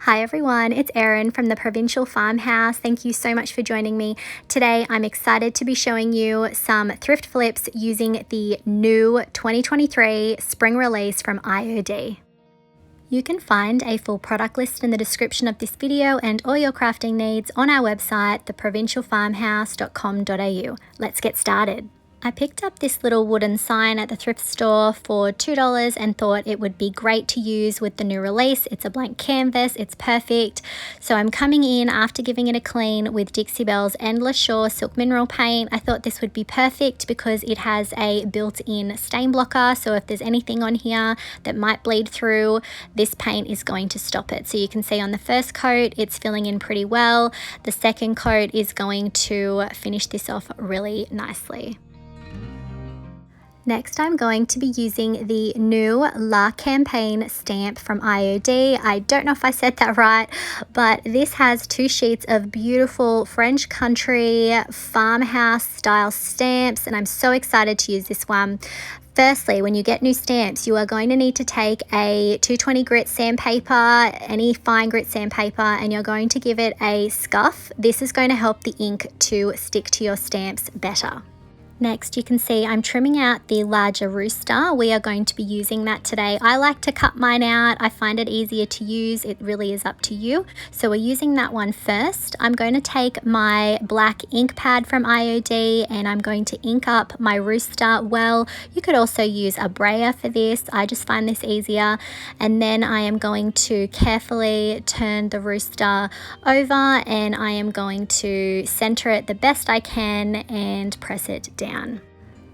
Hi everyone, it's Erin from the Provincial Farmhouse. Thank you so much for joining me. Today I'm excited to be showing you some thrift flips using the new 2023 spring release from IOD. You can find a full product list in the description of this video and all your crafting needs on our website, theprovincialfarmhouse.com.au. Let's get started. I picked up this little wooden sign at the thrift store for $2 and thought it would be great to use with the new release. It's a blank canvas, it's perfect. So I'm coming in after giving it a clean with Dixie Belle's Endless Shore Silk Mineral Paint. I thought this would be perfect because it has a built-in stain blocker, so if there's anything on here that might bleed through, this paint is going to stop it. So you can see on the first coat it's filling in pretty well. The second coat is going to finish this off really nicely. Next, I'm going to be using the new La Campagne stamp from IOD. I don't know if I said that right, but this has 2 sheets of beautiful French country farmhouse style stamps, and I'm so excited to use this one. Firstly, when you get new stamps, you are going to need to take a 220 grit sandpaper, any fine grit sandpaper, and you're going to give it a scuff. This is going to help the ink to stick to your stamps better. Next, you can see I'm trimming out the larger rooster. We are going to be using that today. I like to cut mine out. I find it easier to use. It really is up to you. So we're using that one first. I'm going to take my black ink pad from IOD and I'm going to ink up my rooster well. You could also use a brayer for this. I just find this easier. And then I am going to carefully turn the rooster over and I am going to center it the best I can and press it down.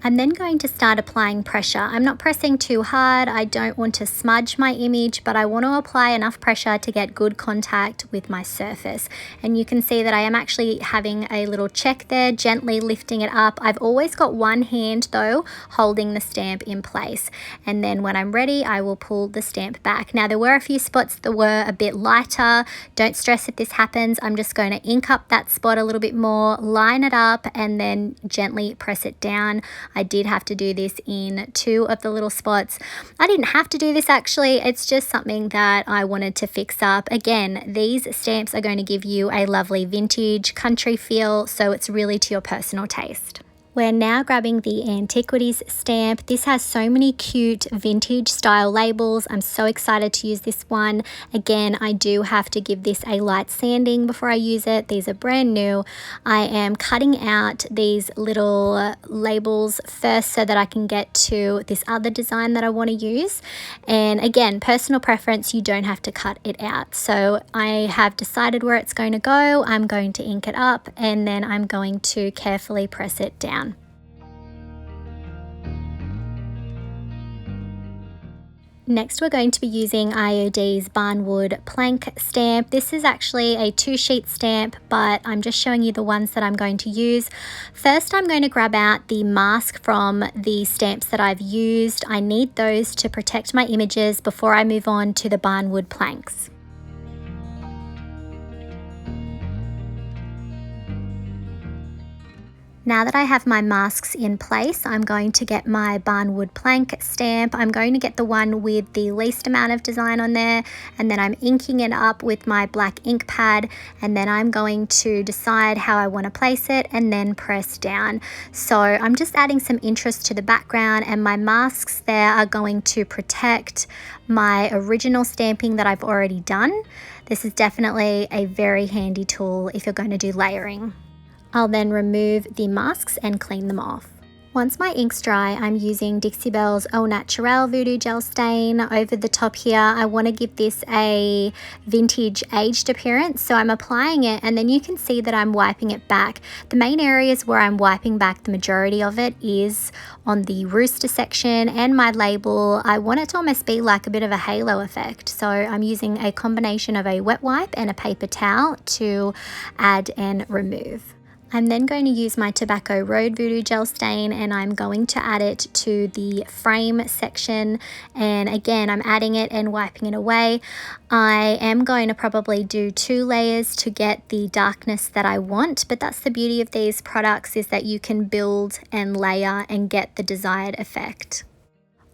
I'm then going to start applying pressure. I'm not pressing too hard. I don't want to smudge my image, but I want to apply enough pressure to get good contact with my surface. And you can see that I am actually having a little check there, gently lifting it up. I've always got one hand though, holding the stamp in place. And then when I'm ready, I will pull the stamp back. Now there were a few spots that were a bit lighter. Don't stress if this happens. I'm just going to ink up that spot a little bit more, line it up, and then gently press it down. I did have to do this in 2 of the little spots. I didn't have to do this actually, it's just something that I wanted to fix up. Again, these stamps are going to give you a lovely vintage country feel, so it's really to your personal taste. We're now grabbing the Antiquities stamp. This has so many cute vintage style labels. I'm so excited to use this one. Again, I do have to give this a light sanding before I use it. These are brand new. I am cutting out these little labels first so that I can get to this other design that I want to use. And again, personal preference, you don't have to cut it out. So I have decided where it's going to go. I'm going to ink it up and then I'm going to carefully press it down. Next, we're going to be using IOD's Barnwood plank stamp. This is actually a 2-sheet stamp, but I'm just showing you the ones that I'm going to use. First, I'm going to grab out the mask from the stamps that I've used. I need those to protect my images before I move on to the Barnwood planks. Now that I have my masks in place, I'm going to get my Barnwood plank stamp. I'm going to get the one with the least amount of design on there, and then I'm inking it up with my black ink pad, and then I'm going to decide how I want to place it and then press down. So I'm just adding some interest to the background, and my masks there are going to protect my original stamping that I've already done. This is definitely a very handy tool if you're going to do layering. I'll then remove the masks and clean them off. Once my ink's dry, I'm using Dixie Belle's Au Naturel Voodoo Gel Stain over the top here. I want to give this a vintage aged appearance, so I'm applying it and then you can see that I'm wiping it back. The main areas where I'm wiping back the majority of it is on the rooster section and my label. I want it to almost be like a bit of a halo effect, so I'm using a combination of a wet wipe and a paper towel to add and remove. I'm then going to use my Tobacco Road Voodoo Gel Stain and I'm going to add it to the frame section, and again I'm adding it and wiping it away. I am going to probably do 2 layers to get the darkness that I want, but that's the beauty of these products, is that you can build and layer and get the desired effect.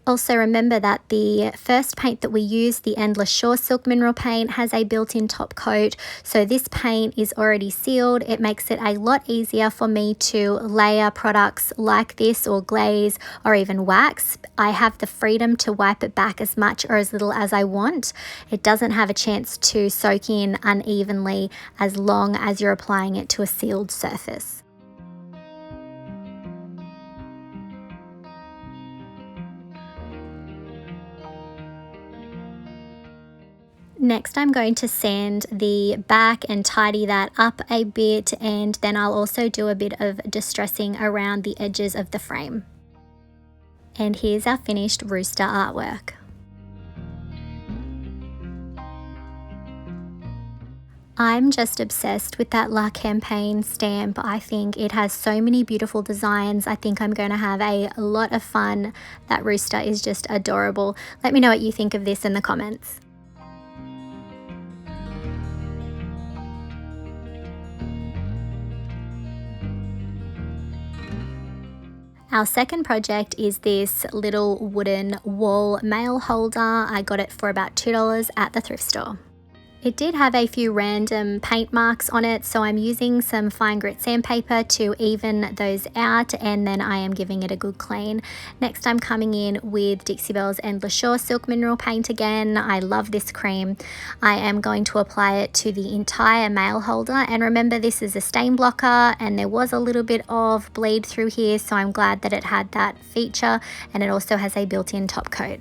Also remember that the first paint that we used, the Endless Shore Silk Mineral Paint, has a built-in top coat. So this paint is already sealed. It makes it a lot easier for me to layer products like this or glaze or even wax. I have the freedom to wipe it back as much or as little as I want. It doesn't have a chance to soak in unevenly as long as you're applying it to a sealed surface. Next, I'm going to sand the back and tidy that up a bit, and then I'll also do a bit of distressing around the edges of the frame. And here's our finished rooster artwork. I'm just obsessed with that La Campagne stamp. I think it has so many beautiful designs. I think I'm going to have a lot of fun. That rooster is just adorable. Let me know what you think of this in the comments. Our second project is this little wooden wall mail holder. I got it for about $2 at the thrift store. It did have a few random paint marks on it, so I'm using some fine grit sandpaper to even those out, and then I am giving it a good clean. Next, I'm coming in with Dixie Belle's Endless Shore Silk Mineral Paint again. I love this cream. I am going to apply it to the entire mail holder, and remember, this is a stain blocker, and there was a little bit of bleed through here, so I'm glad that it had that feature, and it also has a built-in top coat.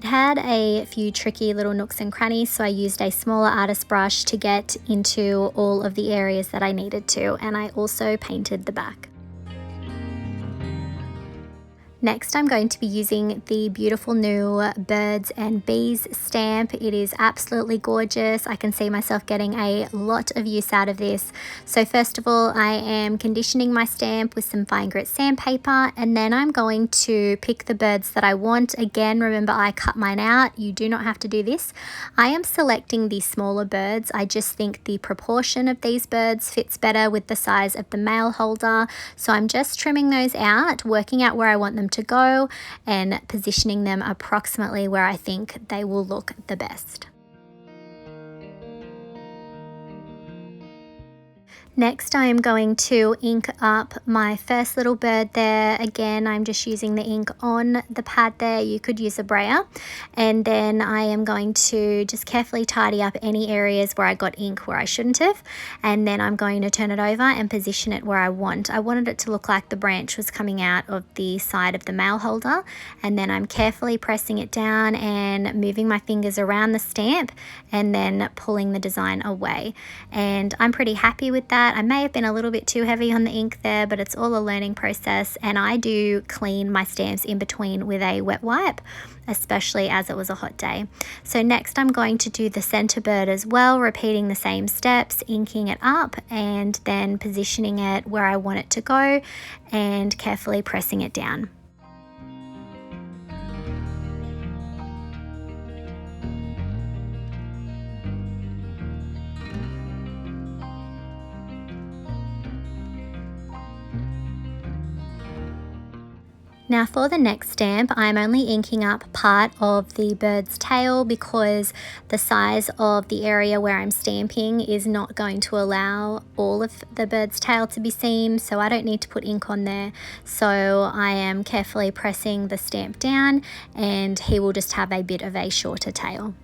It had a few tricky little nooks and crannies, so I used a smaller artist brush to get into all of the areas that I needed to, and I also painted the back. Next, I'm going to be using the beautiful new Birds and Bees stamp. It is absolutely gorgeous. I can see myself getting a lot of use out of this. So first of all, I am conditioning my stamp with some fine grit sandpaper, and then I'm going to pick the birds that I want. Again, remember, I cut mine out. You do not have to do this. I am selecting the smaller birds. I just think the proportion of these birds fits better with the size of the mail holder. So I'm just trimming those out, working out where I want them to go, and positioning them approximately where I think they will look the best. Next, I am going to ink up my first little bird there. Again, I'm just using the ink on the pad there. You could use a brayer. And then I am going to just carefully tidy up any areas where I got ink where I shouldn't have. And then I'm going to turn it over and position it where I want. I wanted it to look like the branch was coming out of the side of the mail holder. And then I'm carefully pressing it down and moving my fingers around the stamp and then pulling the design away. And I'm pretty happy with that. I may have been a little bit too heavy on the ink there, but it's all a learning process, and I do clean my stamps in between with a wet wipe, especially as it was a hot day. So next I'm going to do the center bird as well, repeating the same steps, inking it up and then positioning it where I want it to go and carefully pressing it down. Now for the next stamp, I'm only inking up part of the bird's tail because the size of the area where I'm stamping is not going to allow all of the bird's tail to be seen, so I don't need to put ink on there. So I am carefully pressing the stamp down, and he will just have a bit of a shorter tail.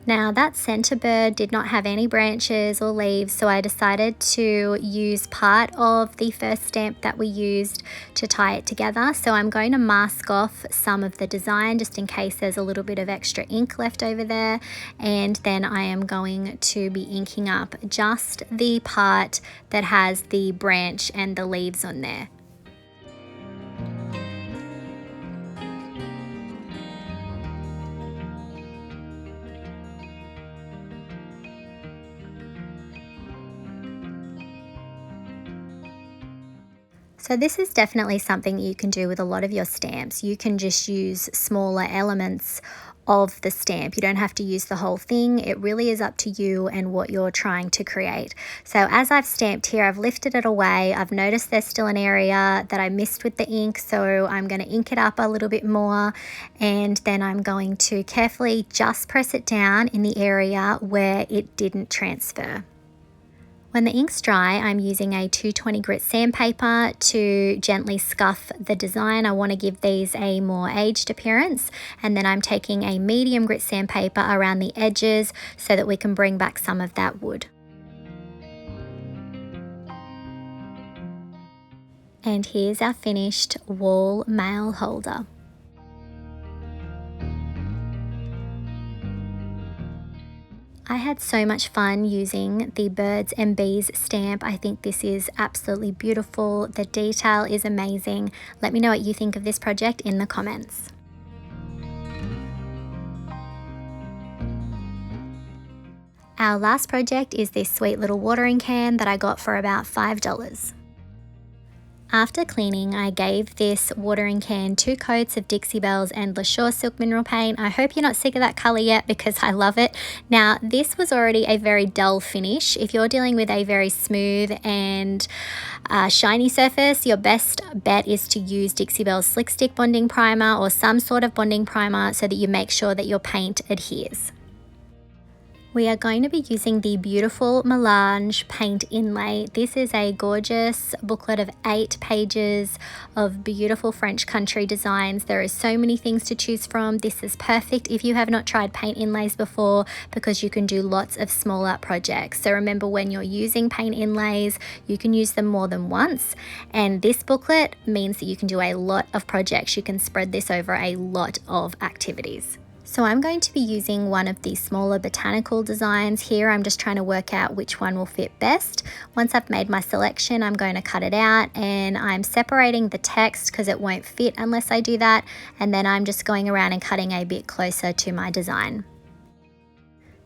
Now that center bird did not have any branches or leaves, so I decided to use part of the first stamp that we used to tie it together. So I'm going to mask off some of the design just in case there's a little bit of extra ink left over there. And then I am going to be inking up just the part that has the branch and the leaves on there. So this is definitely something you can do with a lot of your stamps. You can just use smaller elements of the stamp. You don't have to use the whole thing. It really is up to you and what you're trying to create. So as I've stamped here, I've lifted it away. I've noticed there's still an area that I missed with the ink, so I'm going to ink it up a little bit more, and then I'm going to carefully just press it down in the area where it didn't transfer. When the ink's dry, I'm using a 220 grit sandpaper to gently scuff the design. I want to give these a more aged appearance, and then I'm taking a medium grit sandpaper around the edges so that we can bring back some of that wood. And here's our finished wall mail holder. I had so much fun using the birds and bees stamp. I think this is absolutely beautiful. The detail is amazing. Let me know what you think of this project in the comments. Our last project is this sweet little watering can that I got for about $5. After cleaning, I gave this watering can 2 coats of Dixie Belle's Endless Shore Silk Mineral Paint. I hope you're not sick of that color yet because I love it. Now, this was already a very dull finish. If you're dealing with a very smooth and shiny surface, your best bet is to use Dixie Belle's Slick Stick Bonding Primer or some sort of bonding primer so that you make sure that your paint adheres. We are going to be using the beautiful Melange Paint Inlay. This is a gorgeous booklet of 8 pages of beautiful French country designs. There are so many things to choose from. This is perfect if you have not tried paint inlays before because you can do lots of smaller projects. So remember, when you're using paint inlays, you can use them more than once. And this booklet means that you can do a lot of projects. You can spread this over a lot of activities. So I'm going to be using one of these smaller botanical designs here. I'm just trying to work out which one will fit best. Once I've made my selection, I'm going to cut it out, and I'm separating the text because it won't fit unless I do that. And then I'm just going around and cutting a bit closer to my design.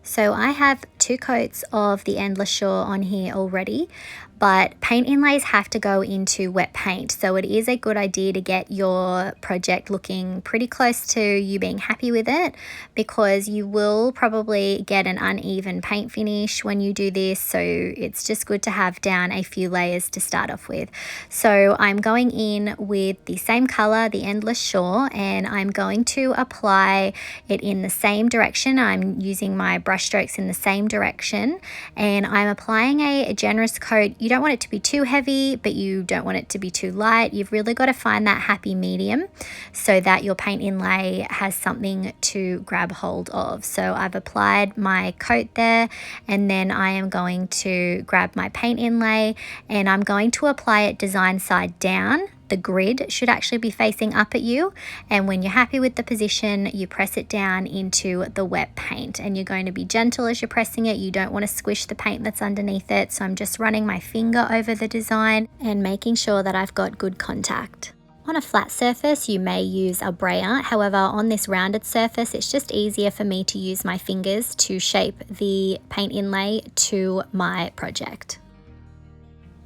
So I have 2 coats of the Endless Shore on here already, but paint inlays have to go into wet paint. So it is a good idea to get your project looking pretty close to you being happy with it, because you will probably get an uneven paint finish when you do this. So it's just good to have down a few layers to start off with. So I'm going in with the same color, the Endless Shore, and I'm going to apply it in the same direction. I'm using my brush strokes in the same direction, and I'm applying a generous coat. You don't want it to be too heavy, but you don't want it to be too light. You've really got to find that happy medium so that your paint inlay has something to grab hold of. So I've applied my coat there, and then I am going to grab my paint inlay and I'm going to apply it design side down. The grid should actually be facing up at you, and when you're happy with the position, you press it down into the wet paint, and you're going to be gentle as you're pressing it. You don't want to squish the paint that's underneath it. So I'm just running my finger over the design and making sure that I've got good contact. On a flat surface, you may use a brayer. However, on this rounded surface, it's just easier for me to use my fingers to shape the paint inlay to my project.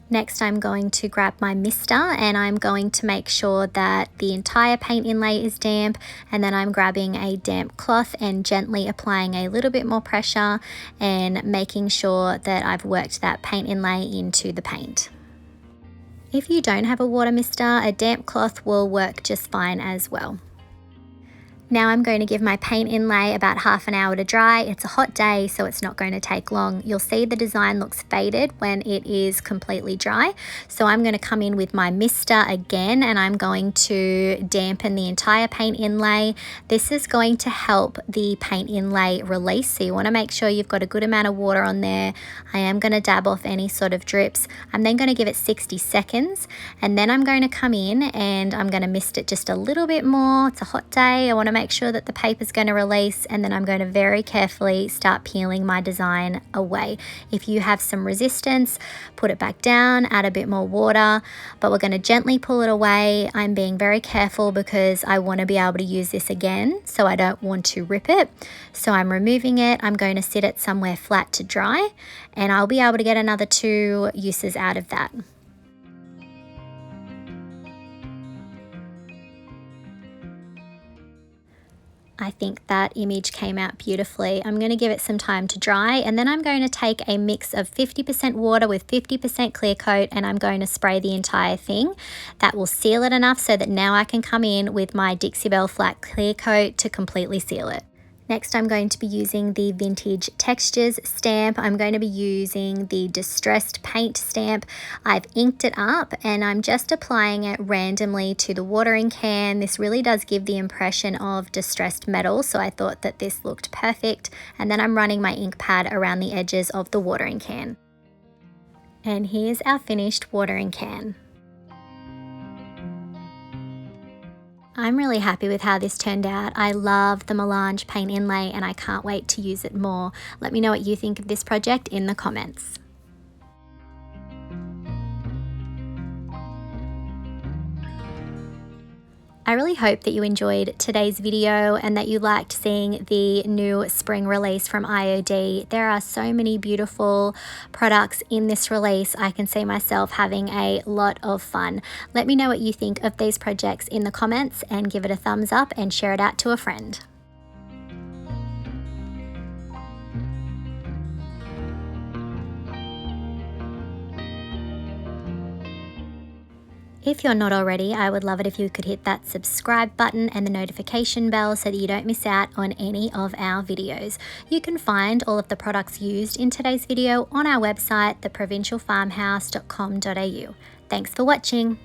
Next, I'm going to grab my mister, and I'm going to make sure that the entire paint inlay is damp, and then I'm grabbing a damp cloth and gently applying a little bit more pressure and making sure that I've worked that paint inlay into the paint. If you don't have a water mister, a damp cloth will work just fine as well. Now I'm going to give my paint inlay about half an hour to dry. It's a hot day, so it's not going to take long. You'll see the design looks faded when it is completely dry. So I'm going to come in with my mister again, and I'm going to dampen the entire paint inlay. This is going to help the paint inlay release, so you want to make sure you've got a good amount of water on there. I am going to dab off any sort of drips. I'm then going to give it 60 seconds, and then I'm going to come in and I'm going to mist it just a little bit more. It's a hot day. I want to make sure that the paper is going to release, and then I'm going to very carefully start peeling my design away. If you have some resistance, put it back down, add a bit more water, but we're going to gently pull it away. I'm being very careful because I want to be able to use this again, so I don't want to rip it. So I'm removing it. I'm going to sit it somewhere flat to dry, and I'll be able to get another 2 uses out of that. I think that image came out beautifully. I'm going to give it some time to dry, and then I'm going to take a mix of 50% water with 50% clear coat, and I'm going to spray the entire thing. That will seal it enough so that now I can come in with my Dixie Belle flat clear coat to completely seal it. Next, I'm going to be using the Vintage Textures stamp. I'm going to be using the Distressed Paint stamp. I've inked it up and I'm just applying it randomly to the watering can. This really does give the impression of distressed metal, so I thought that this looked perfect. And then I'm running my ink pad around the edges of the watering can. And here's our finished watering can. I'm really happy with how this turned out. I love the melange paint inlay and I can't wait to use it more. Let me know what you think of this project in the comments. I really hope that you enjoyed today's video and that you liked seeing the new spring release from IOD. There are so many beautiful products in this release. I can see myself having a lot of fun. Let me know what you think of these projects in the comments and give it a thumbs up and share it out to a friend. If you're not already, I would love it if you could hit that subscribe button and the notification bell so that you don't miss out on any of our videos. You can find all of the products used in today's video on our website, theprovincialfarmhouse.com.au. Thanks for watching.